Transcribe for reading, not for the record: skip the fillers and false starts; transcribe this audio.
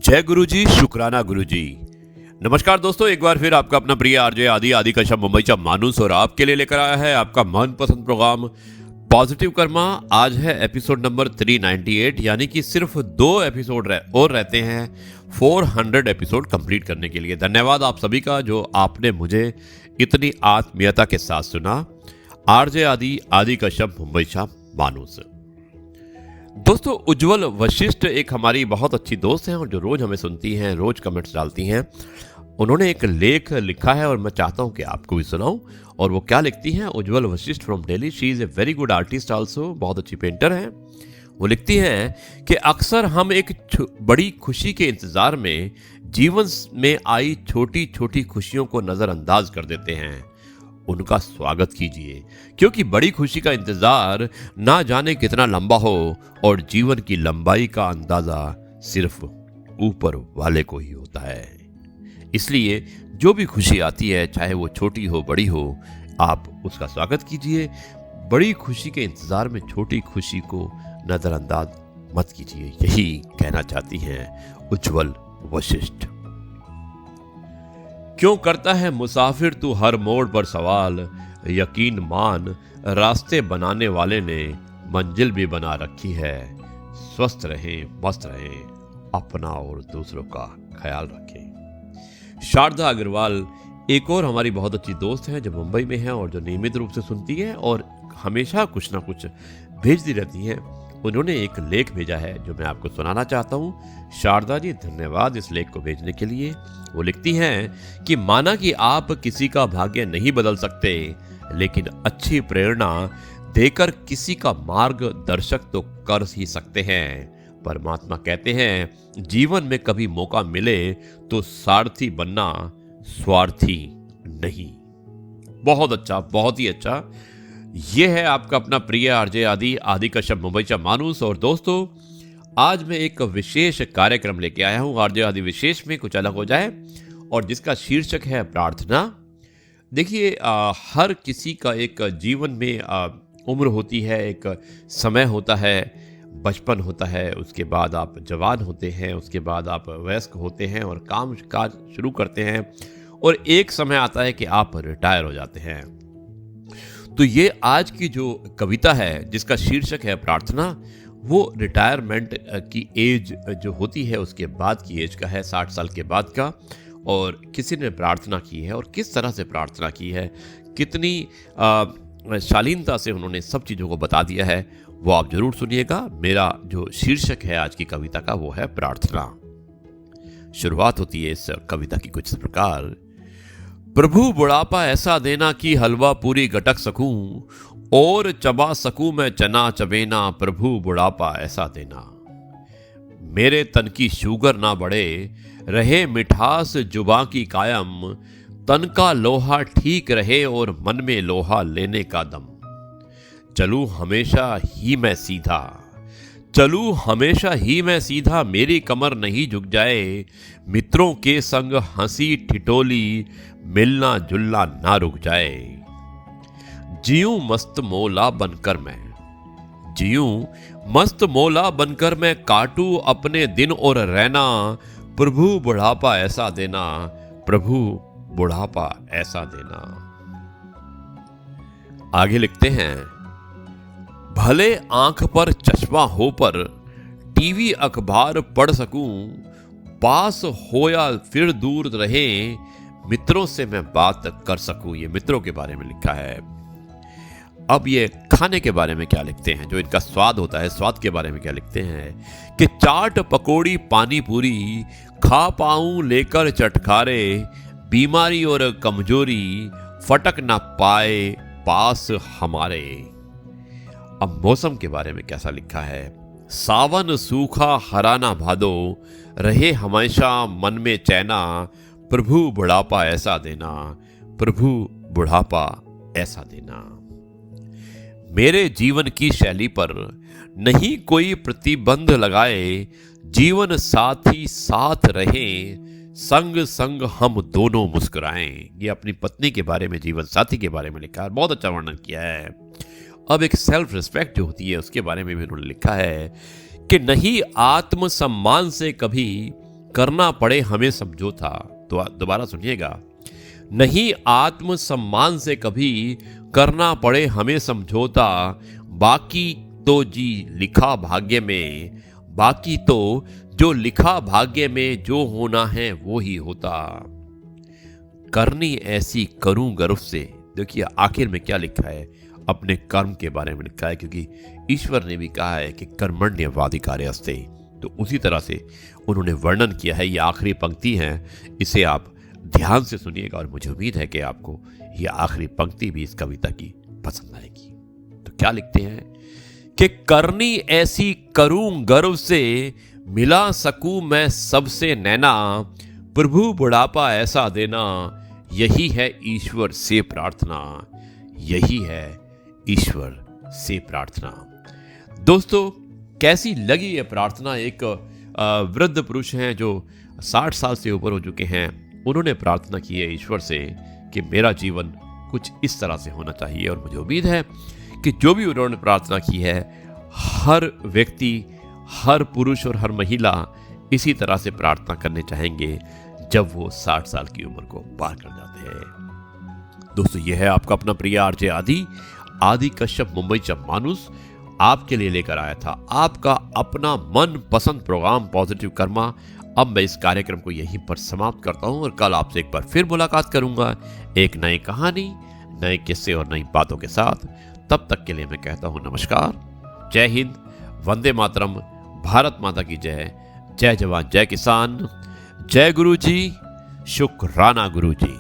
जय गुरु जी, शुक्राना गुरु जी। नमस्कार दोस्तों, एक बार फिर आपका अपना प्रिय आरजे आदि कश्यप मुंबईचा मानुस और आपके लिए लेकर आया है आपका मनपसंद प्रोग्राम पॉजिटिव कर्मा। आज है एपिसोड नंबर 398, यानी कि सिर्फ 2 एपिसोड और रहते हैं 400 एपिसोड कंप्लीट करने के लिए। धन्यवाद आप सभी का जो आपने मुझे इतनी आत्मीयता के साथ सुना। आरजे आदि कश्यप मुंबईचा मानुस। दोस्तों, उज्जवल वशिष्ठ एक हमारी बहुत अच्छी दोस्त हैं और जो रोज हमें सुनती हैं, रोज कमेंट्स डालती हैं। उन्होंने एक लेख लिखा है और मैं चाहता हूं कि आपको भी सुनाऊं। और वो क्या लिखती हैं? Ujjwal Vashisht from Delhi. She is a very good artist also, बहुत अच्छी पेंटर हैं। वो लिखती हैं कि अक्सर हम एक बड़ी खुशी के इंतजार में जीवन में आई छोटी छोटी खुशियों को नजरअंदाज कर देते हैं। उनका स्वागत कीजिए, क्योंकि बड़ी खुशी का इंतजार ना जाने कितना लंबा हो और जीवन की लंबाई का अंदाजा सिर्फ ऊपर वाले को ही होता है। इसलिए जो भी खुशी आती है, चाहे वो छोटी हो बड़ी हो, आप उसका स्वागत कीजिए। बड़ी खुशी के इंतजार में छोटी खुशी को नजरअंदाज मत कीजिए। यही कहना चाहती हैं उज्जवल वशिष्ठ। क्यों करता है मुसाफिर तू हर मोड़ पर सवाल, यकीन मान रास्ते बनाने वाले ने मंजिल भी बना रखी है। स्वस्थ रहें, मस्त रहें, अपना और दूसरों का ख्याल रखें। शारदा अग्रवाल एक और हमारी बहुत अच्छी दोस्त है जो मुंबई में है और जो नियमित रूप से सुनती है और हमेशा कुछ ना कुछ भेजती रहती हैं। उन्होंने एक लेख भेजा है जो मैं आपको सुनाना चाहता हूँ। शारदा जी, धन्यवाद इस लेख को भेजने के लिए। वो लिखती हैं कि माना कि आप किसी का भाग्य नहीं बदल सकते, लेकिन अच्छी प्रेरणा देकर किसी का मार्गदर्शक तो कर ही सकते हैं। परमात्मा कहते हैं जीवन में कभी मौका मिले तो सारथी बनना, स्वार्थी नहीं। बहुत अच्छा, बहुत ही अच्छा। ये है आपका अपना प्रिय आरजे आदि कश्यप मुंबईचा मानुस। और दोस्तों, आज मैं एक विशेष कार्यक्रम लेके आया हूँ। आरजे आदि विशेष में कुछ अलग हो जाए और जिसका शीर्षक है प्रार्थना। देखिए, हर किसी का एक जीवन में उम्र होती है, एक समय होता है, बचपन होता है, उसके बाद आप जवान होते हैं, उसके बाद आप वयस्क होते हैं और काम काज शुरू करते हैं, और एक समय आता है कि आप रिटायर हो जाते हैं। तो ये आज की जो कविता है जिसका शीर्षक है प्रार्थना, वो रिटायरमेंट की एज जो होती है उसके बाद की एज का है, 60 साल के बाद का। और किसी ने प्रार्थना की है और किस तरह से प्रार्थना की है, कितनी शालीनता से उन्होंने सब चीज़ों को बता दिया है, वो आप जरूर सुनिएगा। मेरा जो शीर्षक है आज की कविता का वो है प्रार्थना। शुरुआत होती है इस कविता की कुछ इस प्रकार। प्रभु बुढ़ापा ऐसा देना कि हलवा पूरी गटक सकूं और चबा सकूं मैं चना चबेना। प्रभु बुढ़ापा ऐसा देना मेरे तन की शुगर ना बढ़े, रहे मिठास जुबां की कायम। तन का लोहा ठीक रहे और मन में लोहा लेने का दम। चलूं हमेशा ही मैं सीधा, चलूं हमेशा ही मैं सीधा। मेरी कमर नहीं झुक जाए, मित्रों के संग हंसी ठिठोली मिलना जुलना ना रुक जाए। जीऊं मस्त मौला बनकर मैं, जीऊं मस्त मौला बनकर मैं। काटूं अपने दिन और रहना। प्रभु बुढ़ापा ऐसा देना, प्रभु बुढ़ापा ऐसा देना। आगे लिखते हैं, भले आंख पर चश्मा हो पर टीवी अखबार पढ़ सकूं। पास हो या फिर दूर रहे, मित्रों से मैं बात कर सकूं। ये मित्रों के बारे में लिखा है। अब ये खाने के बारे में क्या लिखते हैं, जो इनका स्वाद होता है, स्वाद के बारे में क्या लिखते हैं कि चाट पकौड़ी पानी पूरी खा पाऊं लेकर चटखारे। बीमारी और कमजोरी फटक ना पाए पास हमारे। अब मौसम के बारे में कैसा लिखा है। सावन सूखा हरा ना भादो, रहे हमेशा मन में चैना। प्रभु बुढ़ापा ऐसा देना, प्रभु बुढ़ापा ऐसा देना। मेरे जीवन की शैली पर नहीं कोई प्रतिबंध लगाए। जीवन साथी साथ रहे, संग संग हम दोनों मुस्कुराएं। ये अपनी पत्नी के बारे में, जीवन साथी के बारे में लिखा है, बहुत अच्छा वर्णन किया है। अब एक सेल्फ रिस्पेक्ट जो होती है उसके बारे में भी उन्होंने लिखा है कि नहीं आत्मसम्मान से कभी करना पड़े हमें समझौता। तो दोबारा सुनिएगा, नहीं आत्म सम्मान से कभी करना पड़े हमें समझौता, बाकी तो जी लिखा भाग्य में, बाकी तो जो लिखा भाग्य में जो होना है वो ही होता। करनी ऐसी करूं गर्व से। देखिए आखिर में क्या लिखा है, अपने कर्म के बारे में लिखा है, क्योंकि ईश्वर ने भी कहा है कि कर्मण्यवाधिकारस्ते। तो उसी तरह से उन्होंने वर्णन किया है। ये आखिरी पंक्ति है, इसे आप ध्यान से सुनिएगा और मुझे उम्मीद है कि आपको ये आखिरी पंक्ति भी इस कविता की पसंद आएगी। तो क्या लिखते हैं कि करनी ऐसी करूं गर्व से, मिला सकूं मैं सबसे नैना, प्रभु बुढ़ापा ऐसा देना, यही है ईश्वर से प्रार्थना, यही है ईश्वर से प्रार्थना। दोस्तों कैसी लगी ये प्रार्थना? एक वृद्ध पुरुष हैं जो 60 साल से ऊपर हो चुके हैं, उन्होंने प्रार्थना की है ईश्वर से कि मेरा जीवन कुछ इस तरह से होना चाहिए। और मुझे उम्मीद है कि जो भी उन्होंने प्रार्थना की है, हर व्यक्ति, हर पुरुष और हर महिला इसी तरह से प्रार्थना करने चाहेंगे जब वो 60 साल की उम्र को पार कर जाते हैं। दोस्तों ये है आपका अपना प्रिय आरजे आदि कश्यप, मुंबईचा माणूस, आपके लिए लेकर आया था आपका अपना मन पसंद प्रोग्राम पॉजिटिव कर्मा। अब मैं इस कार्यक्रम को यहीं पर समाप्त करता हूं और कल आपसे एक बार फिर मुलाकात करूंगा एक नई कहानी, नए किस्से और नई बातों के साथ। तब तक के लिए मैं कहता हूं नमस्कार, जय हिंद, वंदे मातरम, भारत माता की जय, जय जवान जय किसान, जय गुरु जी, शुक्राना गुरु जी।